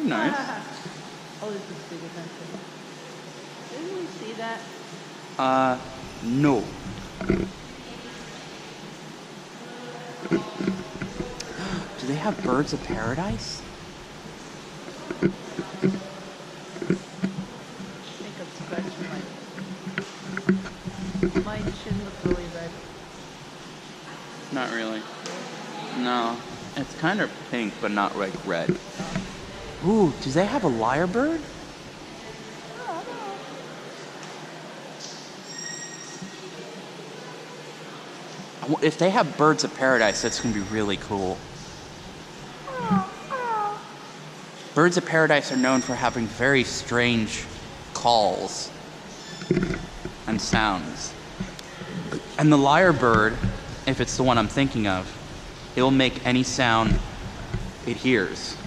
Nice. Oh, this is big adventure. Didn't we see that? No. Do they have birds of paradise? I think I'm scratching my chin looks really red. Not really. No. It's kind of pink, but not like red. Ooh, do they have a lyrebird? If they have birds of paradise, that's going to be really cool. Birds of paradise are known for having very strange calls and sounds. And the lyrebird, if it's the one I'm thinking of, it will make any sound it hears.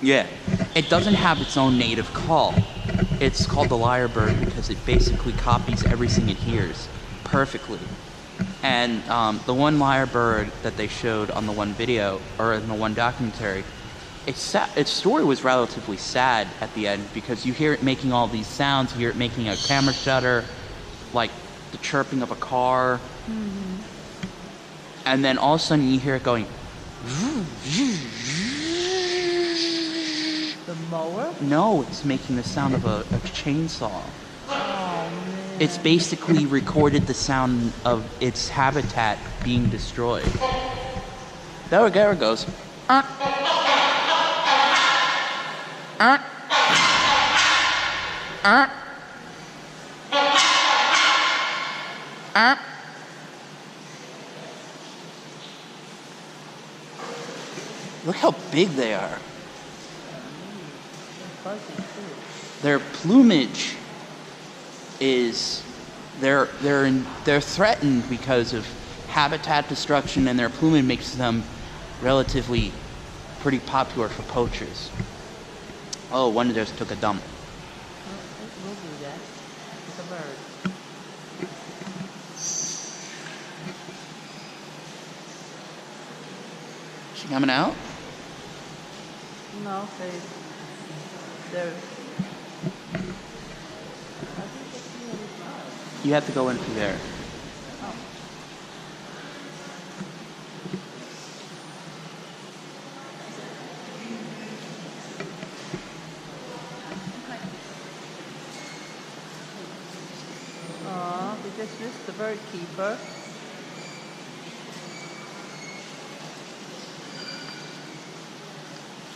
Yeah. It doesn't have its own native call. It's called the lyrebird because it basically copies everything it hears perfectly. And the one lyrebird that they showed on the one video, or in the one documentary, its story was relatively sad at the end because you hear it making all these sounds. You hear it making a camera shutter, like the chirping of a car. Mm-hmm. And then all of a sudden you hear it going... The mower? No, it's making the sound of a chainsaw. Oh, man. It's basically recorded the sound of its habitat being destroyed. There it goes. Look how big they are. Their plumage is they're threatened because of habitat destruction, and their plumage makes them relatively pretty popular for poachers. Oh, one just took a dump. We'll do that. It's a bird. She coming out? No, they're... You have to go in through there. Oh, we just missed the bird keeper.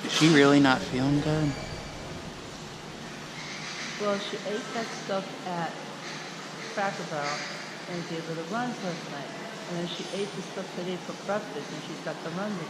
Is she really not feeling good? Well, she ate that stuff at Cracker Barrel and gave her the runs last night. And then she ate the stuff today for breakfast and she's got the runs again.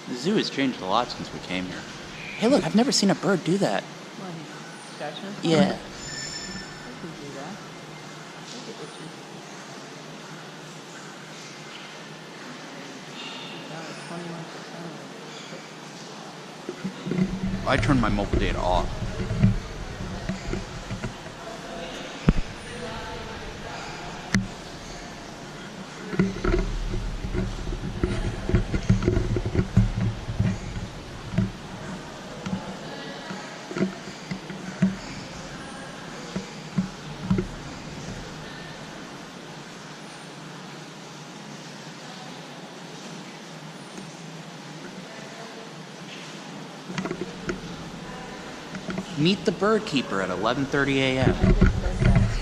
The zoo has changed a lot since we came here. Hey, look, I've never seen a bird do that. What, he's scratching? Yeah. I can do that. Look at itchy. Now it's 21%. I turned my mobile data off. Meet the bird keeper at 11:30 a.m.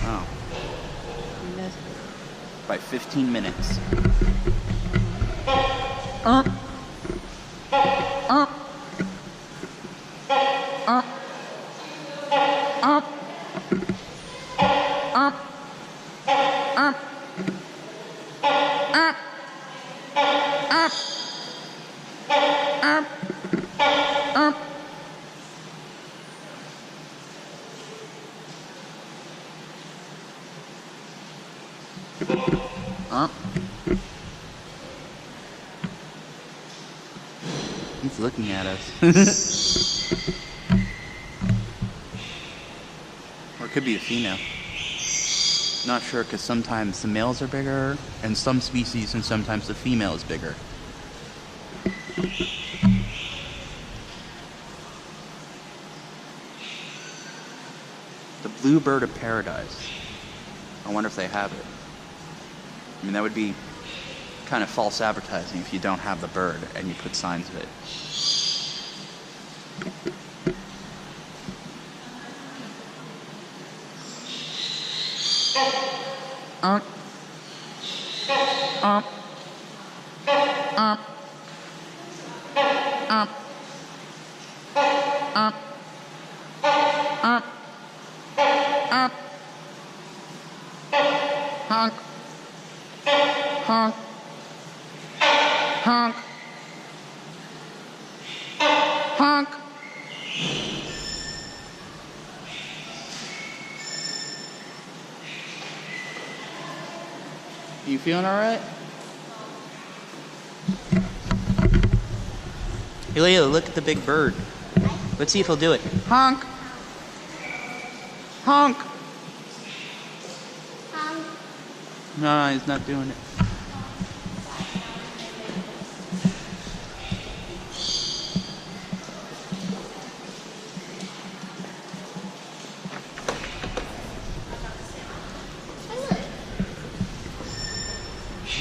Oh. You missed it. By 15 minutes. Oh. He's looking at us. Or it could be a female. Not sure, because sometimes the males are bigger in some species and sometimes the female is bigger. The bluebird of paradise. I wonder if they have it. I mean, that would be kind of false advertising if you don't have the bird and you put signs of it. Um. Um. Um. Um. Um. Um. Um. Honk. Honk. Honk. Honk. You feeling all right? Hey, Leo, look at the big bird. Let's see if he'll do it. Honk. Honk. No, he's not doing it.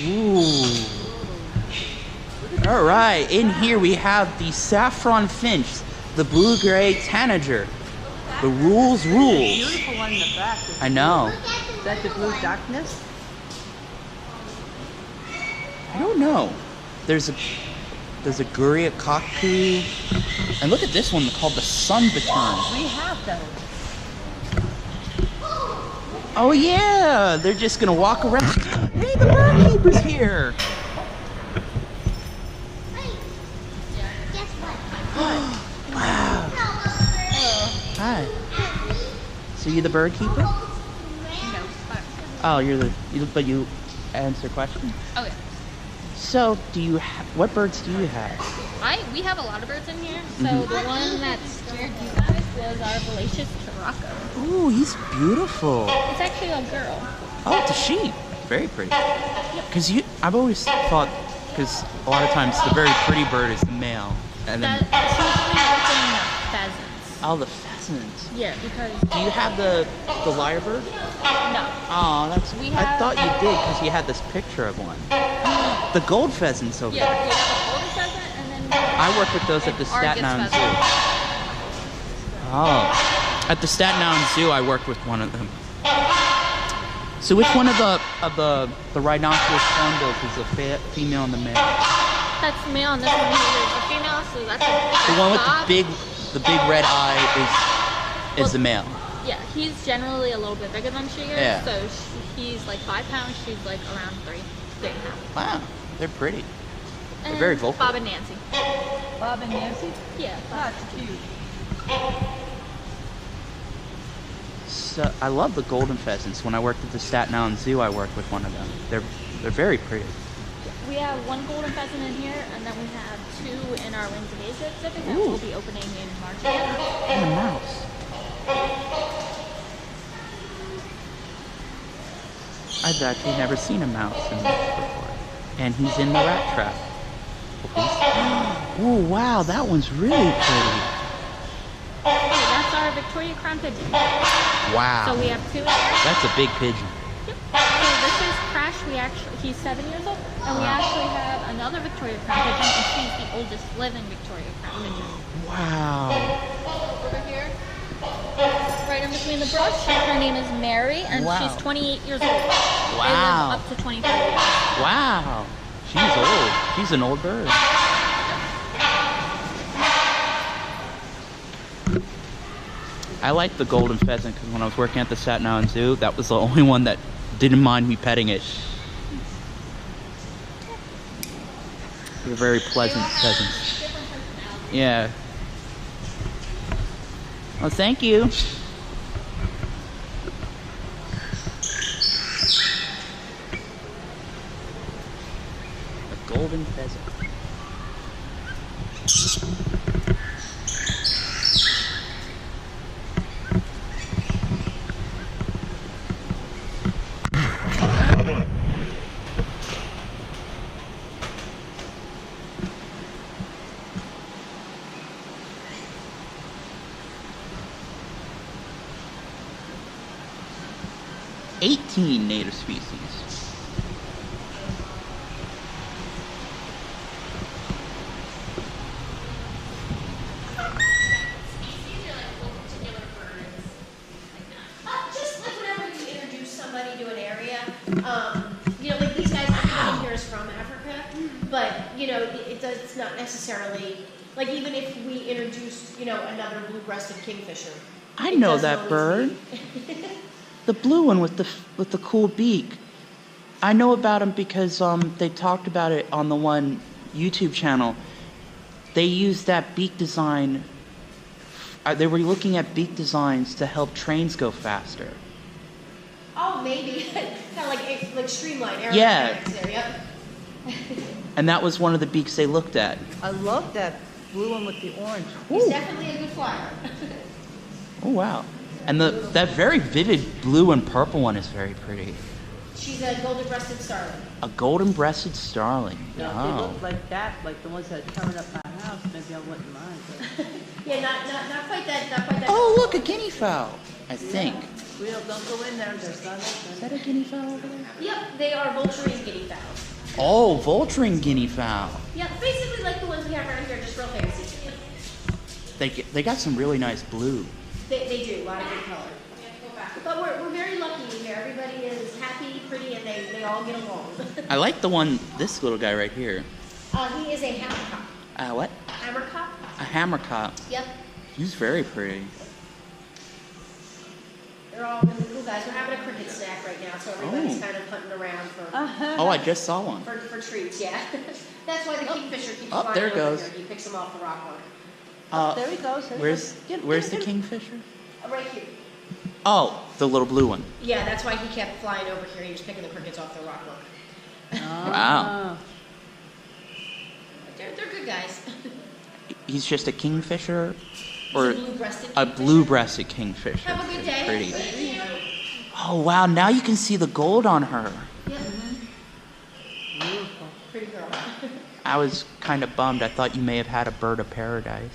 Ooh. All right, in here we have the saffron finch, the blue-gray tanager. The rules. Beautiful one in the back. I know. Is that the blue darkness? I don't know. There's a Guria cockatoo, and look at this one called the sun bittern. We have those. Oh yeah, they're just gonna walk around. Hey, the bird keeper's here. Guess what? Wow. Hi. So you the bird keeper? No. Oh, but you answer questions. Oh yeah. So, what birds do you have? We have a lot of birds in here. So the one that scared you guys was our Valacious Taraka. Ooh, he's beautiful. It's actually a girl. Oh, it's a sheep. Very pretty. Because I've always thought, because a lot of times the very pretty bird is the male, and then She's usually looking at pheasants. oh, the pheasants. Yeah, because Do you have the lyrebird? no. Oh, I thought you did because you had this picture of one. The gold pheasants over Yeah, there. we have a golden pheasant and then I work with those at the an Staten Argus Island Zoo. pheasant. Oh, at the Staten Island Zoo, I worked with one of them. So which one of the rhinoceros hornbills is the female and the male? That's male and this one here is a female, so that's a The one with bob. the big red eye is the male. Yeah, he's generally a little bit bigger than she is. Yeah. So he's like 5 pounds. She's like around 3.5. Wow, they're pretty. And very vocal. Bob and Nancy. Bob and Nancy? Yeah. That's cute. So I love the golden pheasants. When I worked at the Staten Island Zoo, I worked with one of them. They're very pretty. We have 1 golden pheasant in here, and then we have 2 in our Wings of Asia exhibit that Ooh. will be opening in March again. And a mouse. I've actually never seen a mouse in this before. And he's in the rat trap. Oh, wow, that one's really pretty. Hey, that's our Victoria Crown pigeon. Wow. So we have 2 in here. That's a big pigeon. Yep. So this is Crash. He's 7 years old, and we actually have another Victoria Crown pigeon, and she's the oldest living Victoria Crown pigeon. Wow. Over here, right in between the brush, her name is Mary, and Wow. she's 28 years old. Wow. They live up to 23 years. Wow. She's old. She's an old bird. I like the golden pheasant because when I was working at the Staten Island Zoo, that was the only one that didn't mind me petting it. They're very pleasant pheasants. Different personalities. Yeah. Well, thank you. golden pheasant. Eighteen native species. Just like whenever you introduce somebody to an area, like these guys, everyone here is from Africa, but, it's not necessarily, like even if we introduced, another blue-breasted kingfisher. I it know doesn't that always bird. mean- The blue one with the cool beak. I know about him because they talked about it on the one YouTube channel. They used that beak design. They were looking at beak designs to help trains go faster. Oh, maybe. Kind of like streamline aerodynamics Yeah. there, yep. And that was one of the beaks they looked at. I love that blue one with the orange. He's Ooh. definitely a good flyer. Oh wow. And that very vivid blue and purple one is very pretty. She's a golden-breasted starling. A golden-breasted starling. Now, if they Wow. look like that, like the ones that are coming up my house, maybe I wouldn't mind. But Yeah, not quite that, not quite that. Oh, look, a guinea fowl. I think. we don't go in there. There's not Is open. that a guinea fowl over there? Yep, they are vulturine guinea fowls. Oh, vulturing guinea fowl. Yeah, basically like the ones we have around here, just real fancy. They got some really nice blue. They do, a lot of good color. But we're very lucky here. Everybody is happy, pretty, and they all get along. I like this little guy right here. He is a hammercock. What? Hammercock? A hammercock. Yep. He's very pretty. They're all really cool guys. We're having a cricket snack right now, so everybody's Oh. kind of hunting around for Oh, I just saw one. for treats, yeah. That's why the kingfisher keeps Oh, flying there it over goes. here. He picks them off the rockwork. There he goes. There he Where's goes. Get him, where's get the him, get him. kingfisher? Right here. Oh, the little blue one. Yeah, that's why he kept flying over here. He was picking the crickets off the rockwork. Wow. They're good guys. He's just a kingfisher, or He's a blue-breasted a kingfisher. blue-breasted kingfisher. Have a good day. Pretty. Oh wow! Now you can see the gold on her. Yeah. Beautiful. Pretty girl. I was kind of bummed. I thought you may have had a bird of paradise.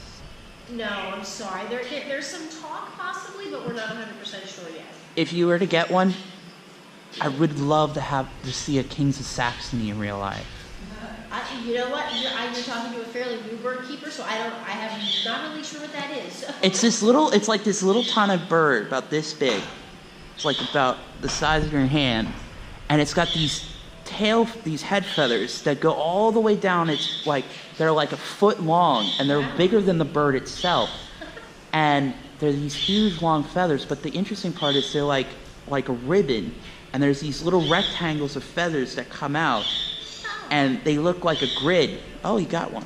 No, I'm sorry. There's some talk possibly, but we're not 100% sure yet. If you were to get one, I would love to see a Kings of Saxony in real life. You know what? You're talking to a fairly new bird keeper, so I'm not really sure what that is. It's like this little tiny bird about this big. It's like about the size of your hand, and it's got these head feathers that go all the way down. They're like a foot long, and they're bigger than the bird itself. And they're these huge long feathers, but the interesting part is they're like a ribbon, and there's these little rectangles of feathers that come out, and they look like a grid. Oh, you got one.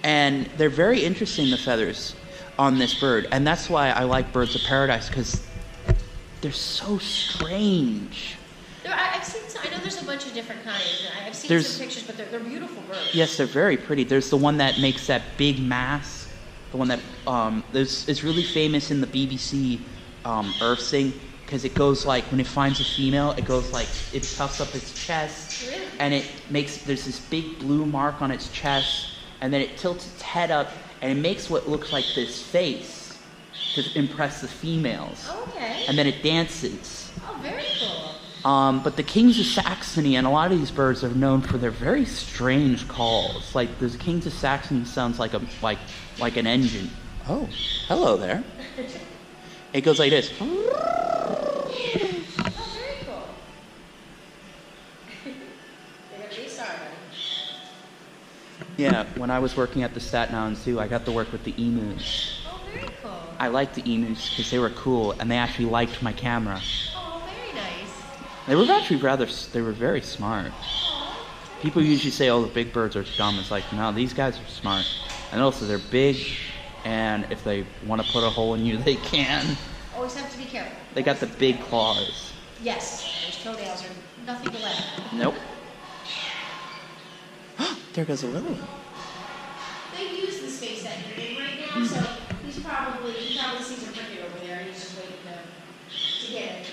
And they're very interesting, the feathers on this bird, and that's why I like birds of paradise, because they're so strange. I've seen some, I know there's a bunch of different kinds. I've seen There's- some pictures, but they're beautiful birds. Yes, they're very pretty. There's the one that makes that big mass, the one that is really famous in the BBC Earth thing, because it goes like, when it finds a female, it goes like, it puffs up its chest, Really? and there's this big blue mark on its chest, and then it tilts its head up, and it makes what looks like this face to impress the females. Oh, okay. And then it dances. Oh, very cool. But the Kings of Saxony and a lot of these birds are known for their very strange calls. Like the Kings of Saxony sounds like an engine. Oh, hello there. It goes like this. Oh, very cool. They're gonna be sorry, honey. Yeah, when I was working at the Staten Island Zoo, I got to work with the emus. Oh, very cool. I liked the emus because they were cool and they actually liked my camera. Oh, very nice. They were actually they were very smart. People usually say, oh, the big birds are dumb. It's like, no, these guys are smart. And also, they're big, and if they want to put a hole in you, they can. Always have to be careful. They got the big claws. Yes, those toenails are nothing to laugh at. Nope. There goes a lily. They use the space that you're in right now, so he probably sees a cricket over there, and he's just waiting to get it.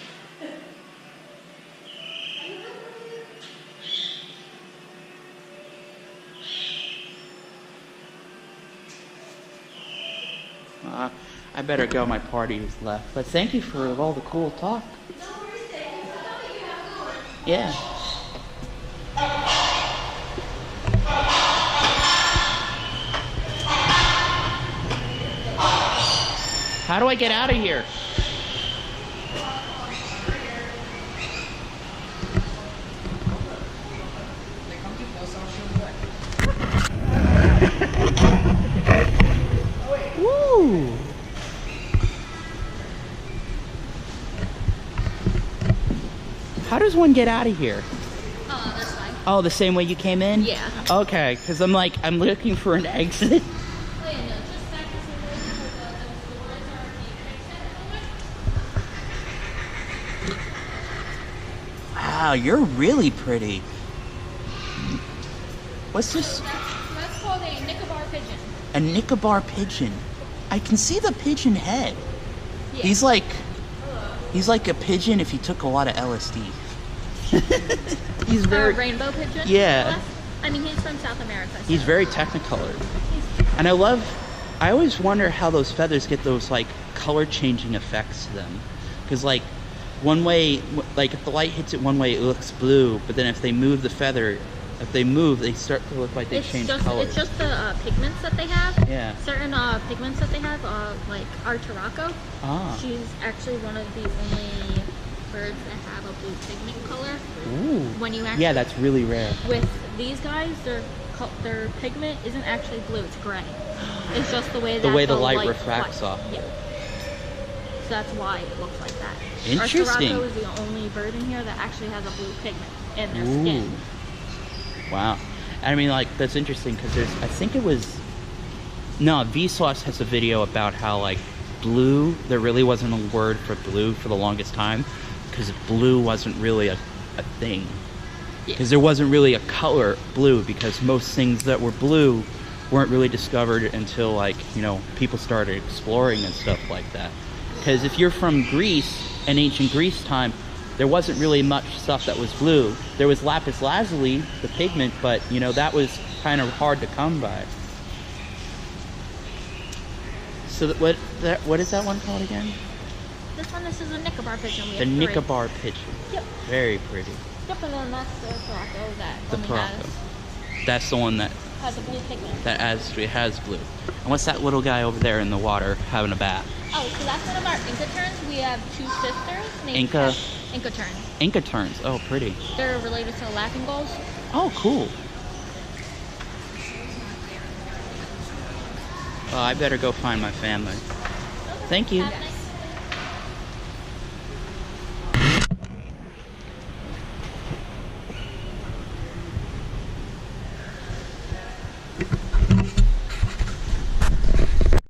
I better go. My party is left. But thank you for all the cool talk. No worries, Dave. It's the that you have going. Yeah. How do I get out of here? Woo! How does one get out of here? Oh, this way. Oh, the same way you came in? Yeah. Okay, because I'm looking for an exit. Oh, yeah, no, just back to the way those doors are the exit. Wow, you're really pretty. What's this? That's called a Nicobar pigeon. A Nicobar pigeon. I can see the pigeon head. Yeah. He's like a pigeon if he took a lot of LSD. He's very rainbow pigeon? Yeah. I mean, he's from South America. So. He's very technicolored. And I always wonder how those feathers get those like color changing effects to them. Because like one way, like if the light hits it one way, it looks blue, but then if they move the feather, they start to look like they change color. It's just the pigments that they have. Yeah. Certain pigments that they have, like Arturaco. Ah. She's actually one of the only birds that have a blue pigment color. Ooh. When you actually, Yeah, that's really rare. with these guys, their pigment isn't actually blue; it's gray. It's just the way that the light refracts off. Yeah. So that's why it looks like that. Interesting. Arturaco is the only bird in here that actually has a blue pigment in their Ooh. skin. Wow. I mean, like, that's interesting because Vsauce has a video about how, like, blue, there really wasn't a word for blue for the longest time because blue wasn't really a thing. Because there wasn't really a color blue because most things that were blue weren't really discovered until, like, people started exploring and stuff like that. Because if you're from Greece, in ancient Greece time, there wasn't really much stuff that was blue. There was lapis lazuli, the pigment, but that was kind of hard to come by. So what is that one called again? This is a Nicobar pigeon. We The have three. Nicobar pigeon. Yep. Very pretty. Yep, and then that's the Arturaco that The only Paraco. That's the one that has a blue pigment. has blue. And what's that little guy over there in the water having a bath? Oh, so that's one of our Inca terns. We have two sisters named Inca? Inca terns. Inca terns. Oh, pretty. They're related to laughing gulls. Oh, cool. Well, I better go find my family. Thank you. Have a nice